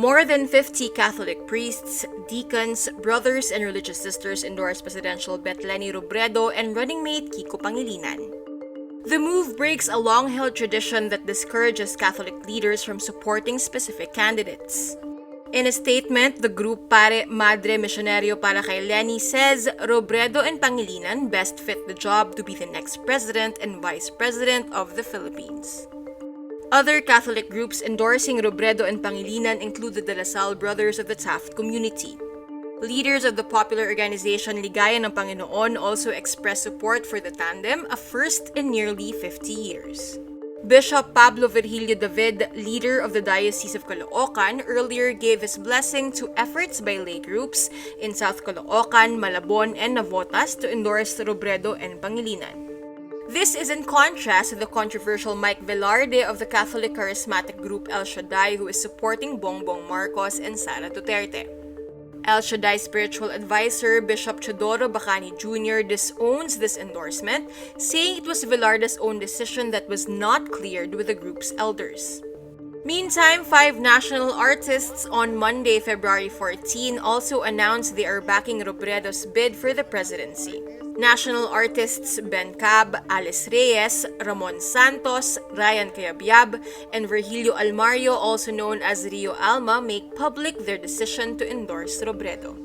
More than 50 Catholic priests, deacons, brothers, and religious sisters endorsed presidential bet Robredo and running mate Kiko Pangilinan. The move breaks a long-held tradition that discourages Catholic leaders from supporting specific candidates. In a statement, the group Pare Madre Misionario para kay Leni says Robredo and Pangilinan best fit the job to be the next president and vice president of the Philippines. Other Catholic groups endorsing Robredo and Pangilinan include the De La Salle Brothers of the Taft community. Leaders of the popular organization Ligaya ng Panginoon also expressed support for the tandem, a first in nearly 50 years. Bishop Pablo Virgilio David, leader of the Diocese of Caloocan, earlier gave his blessing to efforts by lay groups in South Caloocan, Malabon, and Navotas to endorse Robredo and Pangilinan. This is in contrast to the controversial Mike Velarde of the Catholic charismatic group El Shaddai, who is supporting Bongbong Marcos and Sara Duterte. El Shaddai spiritual advisor Bishop Chodoro Bacani Jr. disowns this endorsement, saying it was Velarde's own decision that was not cleared with the group's elders. Meantime, 5 national artists on Monday, February 14, also announced they are backing Robredo's bid for the presidency. National artists Ben Cab, Alice Reyes, Ramon Santos, Ryan Cayabyab, and Virgilio Almario, also known as Rio Alma, make public their decision to endorse Robredo.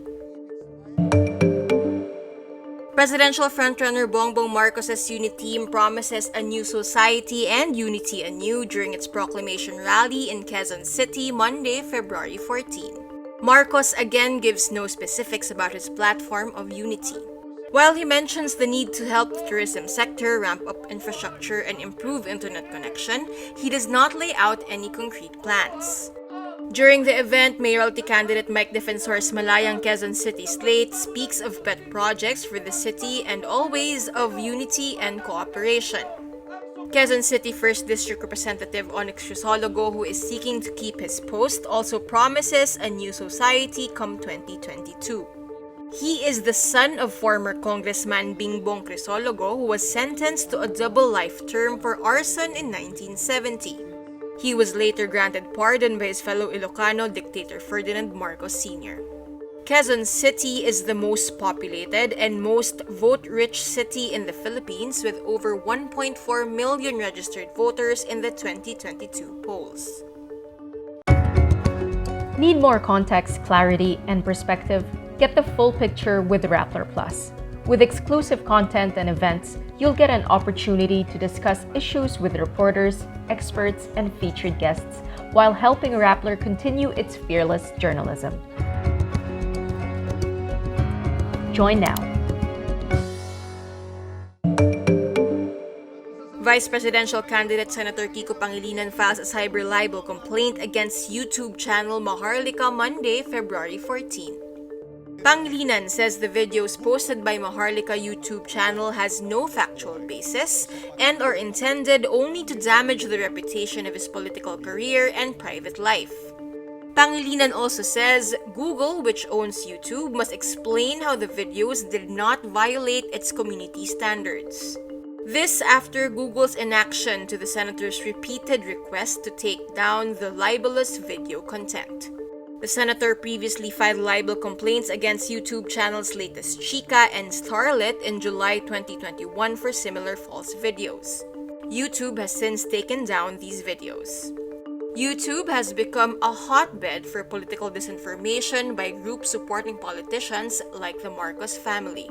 Presidential frontrunner Bongbong Marcos' Uniteam promises a new society and unity anew during its proclamation rally in Quezon City, Monday, February 14. Marcos again gives no specifics about his platform of unity. While he mentions the need to help the tourism sector ramp up infrastructure and improve internet connection, he does not lay out any concrete plans. During the event, mayoralty candidate Mike Defensor's Malayang Quezon City slate speaks of pet projects for the city and always of unity and cooperation. Quezon City 1st District Representative Onyx Crisologo, who is seeking to keep his post, also promises a new society come 2022. He is the son of former Congressman Bingbong Crisologo, who was sentenced to a double life term for arson in 1970. He was later granted pardon by his fellow Ilocano dictator Ferdinand Marcos Sr. Quezon City is the most populated and most vote-rich city in the Philippines, with over 1.4 million registered voters in the 2022 polls. Need more context, clarity, and perspective? Get the full picture with Rappler Plus. With exclusive content and events, you'll get an opportunity to discuss issues with reporters, experts, and featured guests while helping Rappler continue its fearless journalism. Join now. Vice presidential candidate Senator Kiko Pangilinan files a cyber libel complaint against YouTube channel Maharlika Monday, February 14. Pangilinan says the videos posted by Maharlika YouTube channel has no factual basis and are intended only to damage the reputation of his political career and private life. Pangilinan also says Google, which owns YouTube, must explain how the videos did not violate its community standards. This after Google's inaction to the senator's repeated request to take down the libelous video content. The senator previously filed libel complaints against YouTube channels Latest Chica and Starlet in July 2021 for similar false videos. YouTube has since taken down these videos. YouTube has become a hotbed for political disinformation by groups supporting politicians like the Marcos family.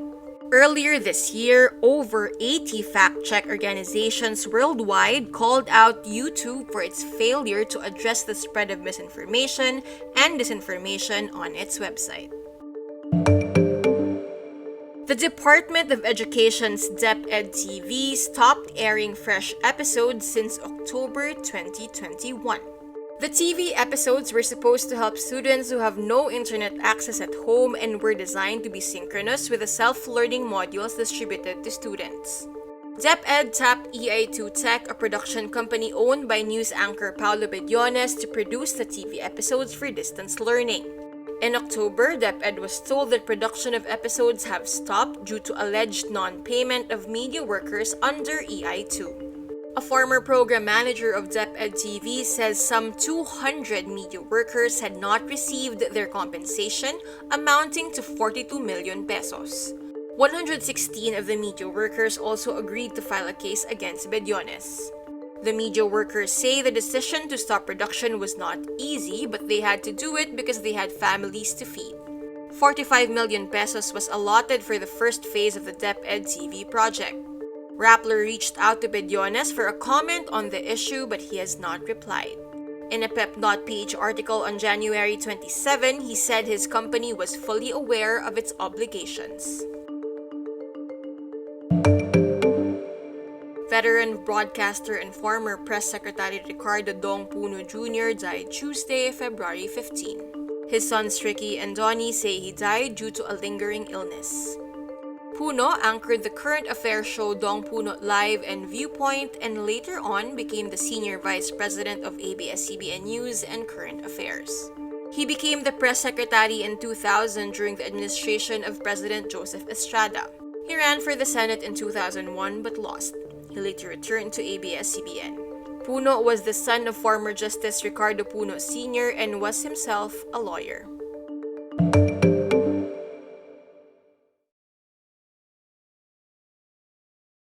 Earlier this year, over 80 fact-check organizations worldwide called out YouTube for its failure to address the spread of misinformation and disinformation on its website. The Department of Education's DepEd TV stopped airing fresh episodes since October 2021. The TV episodes were supposed to help students who have no internet access at home and were designed to be synchronous with the self-learning modules distributed to students. DepEd tapped EI2 Tech, a production company owned by news anchor Paulo Bediones, to produce the TV episodes for distance learning. In October, DepEd was told that production of episodes have stopped due to alleged non-payment of media workers under EI2. A former program manager of DepEd TV says some 200 media workers had not received their compensation, amounting to 42 million pesos. 116 of the media workers also agreed to file a case against Bediones. The media workers say the decision to stop production was not easy, but they had to do it because they had families to feed. 45 million pesos was allotted for the first phase of the DepEd TV project. Rappler reached out to Bediones for a comment on the issue, but he has not replied. In a pep.ph article on January 27, he said his company was fully aware of its obligations. Veteran broadcaster and former press secretary Ricardo Dong Puno Jr. died Tuesday, February 15. His sons Ricky and Donnie say he died due to a lingering illness. Puno anchored the current affairs show Dong Puno Live and Viewpoint and later on became the senior vice president of ABS-CBN News and Current Affairs. He became the press secretary in 2000 during the administration of President Joseph Estrada. He ran for the Senate in 2001 but lost. He later returned to ABS-CBN. Puno was the son of former Justice Ricardo Puno Sr. and was himself a lawyer.